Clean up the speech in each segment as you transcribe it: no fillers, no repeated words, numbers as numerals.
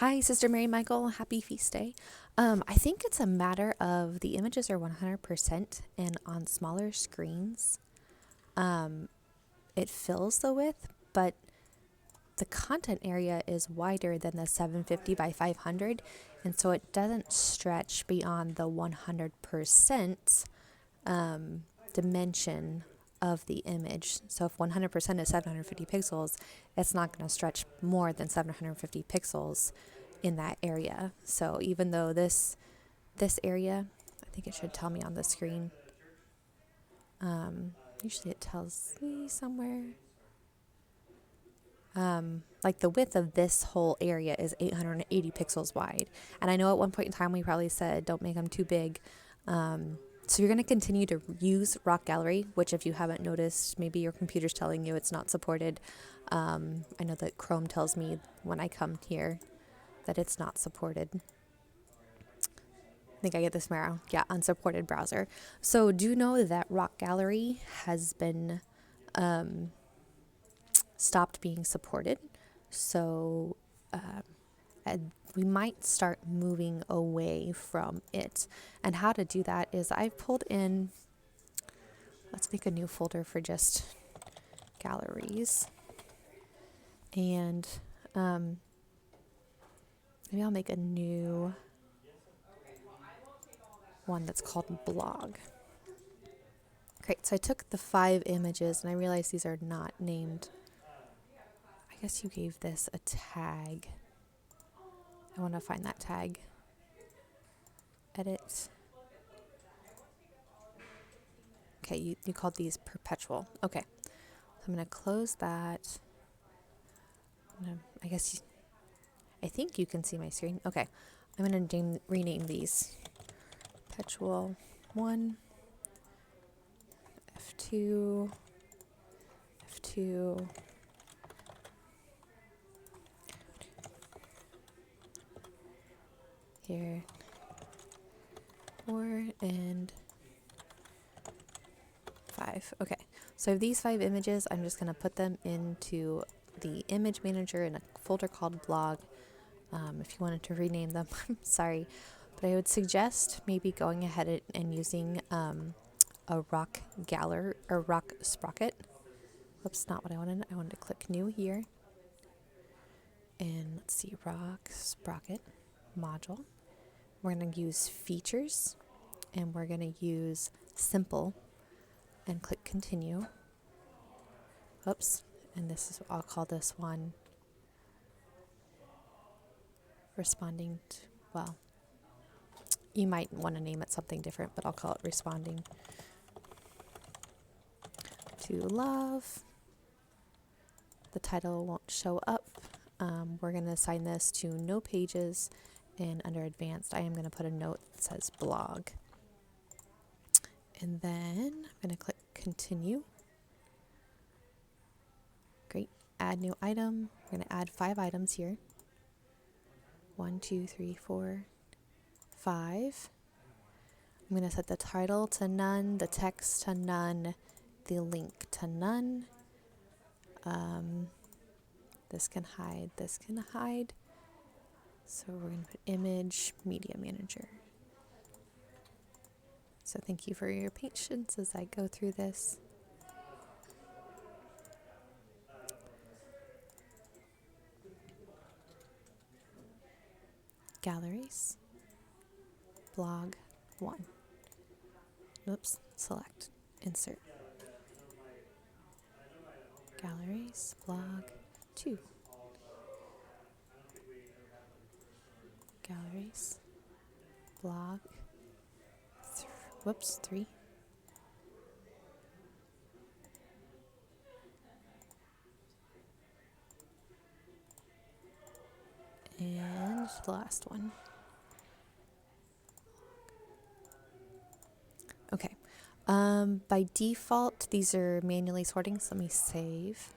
Hi, Sister Mary Michael. Happy feast day. I think it's a matter of the images are 100% and on smaller screens, it fills the width, but the content area is wider than the 750 by 500, and so it doesn't stretch beyond the 100% dimension of the image. So if 100% is 750 pixels, it's not going to stretch more than 750 pixels in that area. So even though this area, I think it should tell me on the screen. Usually it tells me somewhere. Like the width of this whole area is 880 pixels wide. And I know at one point in time we probably said don't make them too big. So you're going to continue to use RokGallery, which if you haven't noticed, maybe your computer's telling you it's not supported. I know that Chrome tells me when I come here that it's not supported. I think I get this tomorrow. Yeah, unsupported browser. So do know that RokGallery has been stopped being supported. So we might start moving away from it. And how to do that is I've pulled in, let's make a new folder for just galleries. And maybe I'll make a new one that's called blog. Great, so I took the 5 images and I realized these are not named. I guess you gave this a tag. I want to find that tag. Edit. Okay, you called these perpetual. Okay, so I'm going to close that. I think you can see my screen. Okay, I'm going to rename these. Perpetual 1, F2, F2, here, 4, and 5. Okay, so I have these 5 images. I'm just going to put them into the image manager in a folder called blog. If you wanted to rename them, I'm sorry, but I would suggest maybe going ahead and using a RokGallery or RokSprocket. Whoops, not what I wanted. I wanted to click new here. And let's see, RokSprocket module. We're going to use features and we're going to use simple and click continue. Oops, and this is, I'll call this one responding to, well, you might want to name it something different, but I'll call it responding to love. The title won't show up. We're going to assign this to no pages, and under advanced, I am going to put a note that says blog. And then I'm going to click continue. Great. Add new item. We're going to add 5 items here. 1, 2, 3, 4, 5. I'm going to set the title to none, the text to none, the link to none. This can hide, this can hide. So we're going to put image media manager. So thank you for your patience as I go through this. Galleries, blog 1. Oops, select, insert. Galleries, blog 2. Galleries, blog, 3. And the last one. Okay. By default, these are manually sorting, so let me save.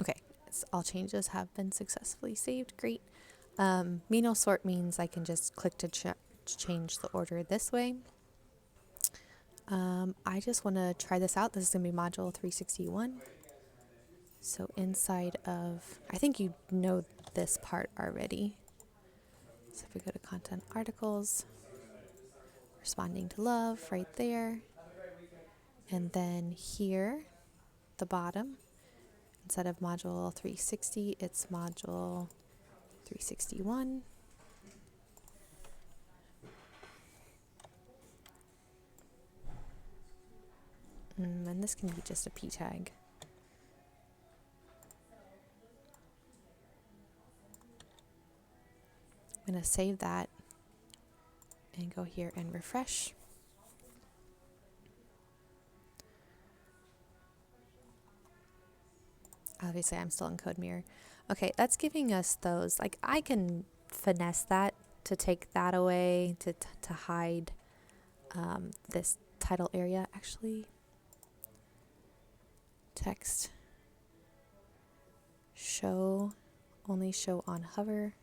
Okay, so all changes have been successfully saved. Great. Manual sort means I can just click to change the order this way. I just want to try this out. This is going to be module 361. So inside of, I think you know this part already. So if we go to content articles, responding to love right there. And then here, the bottom, instead of module 360, it's module 361. And this can be just a p tag. I'm going to save that and go here and refresh. Obviously, I'm still in CodeMirror. Okay, that's giving us those. Like, I can finesse that to take that away, to hide this title area. Actually, text show, only show on hover.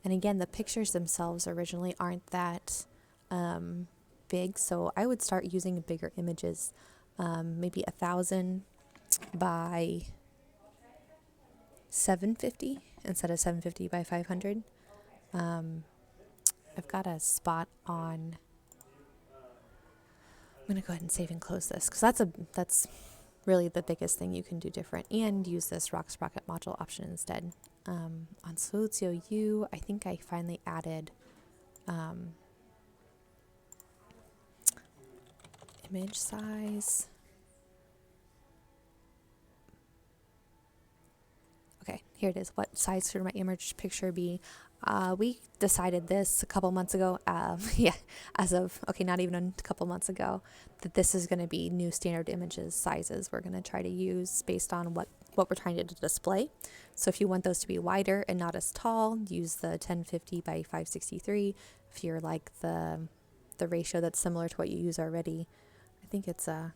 And again, the pictures themselves originally aren't that big, so I would start using bigger images, maybe 1,000 by 750 instead of 750 by 500. I've got a spot on. I'm gonna go ahead and save and close this because that's really the biggest thing you can do different, and use this RokSprocket module option instead. On Solutio U, I think I finally added image size. Okay, here it is. What size should my image picture be? We decided this a couple months ago. Yeah, as of, okay, not even a couple months ago, that this is going to be new standard images sizes we're going to try to use based on what we're trying to display. So if you want those to be wider and not as tall, use the 1050 by 563. If you're like the ratio that's similar to what you use already, I think it's a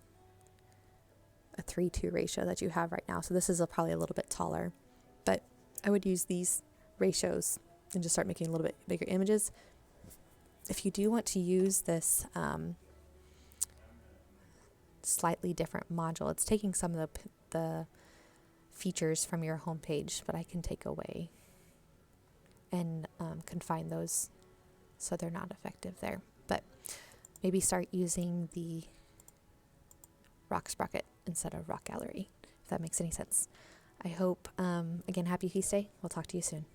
3:2 ratio that you have right now. So this is probably a little bit taller, but I would use these ratios and just start making a little bit bigger images. If you do want to use this slightly different module, it's taking some of the features from your home page, but I can take away and confine those so they're not effective there. But maybe start using the RokSprocket instead of RokGallery, if that makes any sense. I hope, again, happy Feast Day. We'll talk to you soon.